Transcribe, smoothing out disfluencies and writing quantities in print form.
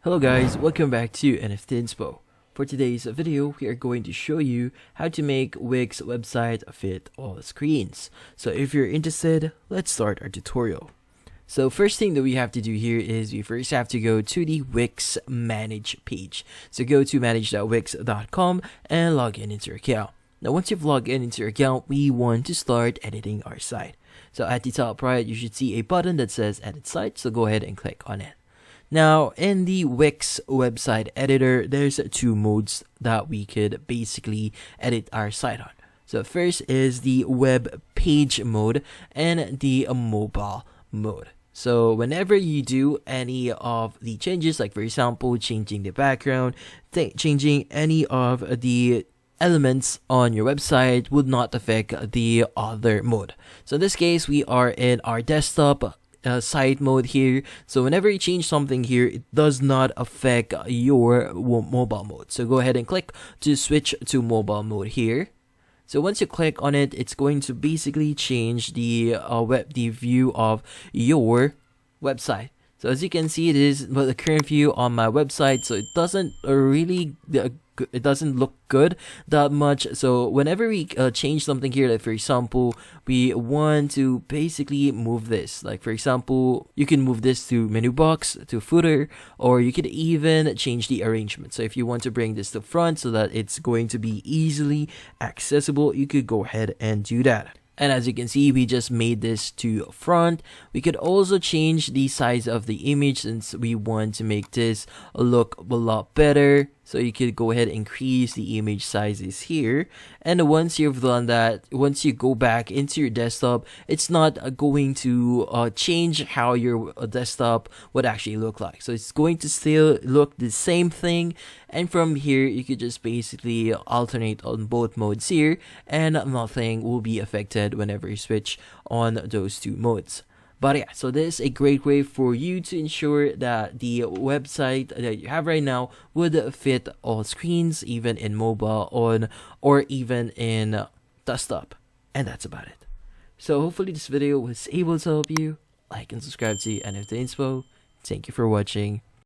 Hello guys, welcome back to NFT Inspo. For today's video, we are going to show you how to make Wix website fit all screens. So if you're interested, let's start our tutorial. So first thing that we have to do here is we first have to go to the Wix Manage page. So go to manage.wix.com and log in into your account. Now once you've logged in into your account, we want to start editing our site. So at the top right, you should see a button that says Edit Site, so go ahead and click on it. Now, in the Wix website editor, there's two modes that we could basically edit our site on. So first is the web page mode and the mobile mode. So whenever you do any of the changes, like for example, changing the background, changing any of the elements on your website would not affect the other mode. So in this case, we are in our desktop site mode here. So whenever you change something here, it does not affect your mobile mode. So go ahead and click to switch to mobile mode here. So once you click on it, it's going to basically change the view of your website. So as you can see, it is the current view on my website. So it doesn't really it doesn't look good that much. So whenever we change something here, like for example, we want to basically move this, like for example, you can move this to menu box, to footer, or you could even change the arrangement. So if you want to bring this to front so that it's going to be easily accessible, you could go ahead and do that. And as you can see, we just made this to front. We could also change the size of the image since we want to make this look a lot better. So you could go ahead and increase the image sizes here. And once you've done that, once you go back into your desktop, it's not going to change how your desktop would actually look like. So it's going to still look the same thing. And from here, you could just basically alternate on both modes here, and nothing will be affected whenever you switch on those two modes. But yeah, so this is a great way for you to ensure that the website that you have right now would fit all screens, even in mobile or even in desktop. And that's about it. So hopefully this video was able to help you. Like and subscribe to NFT Inspo. Thank you for watching.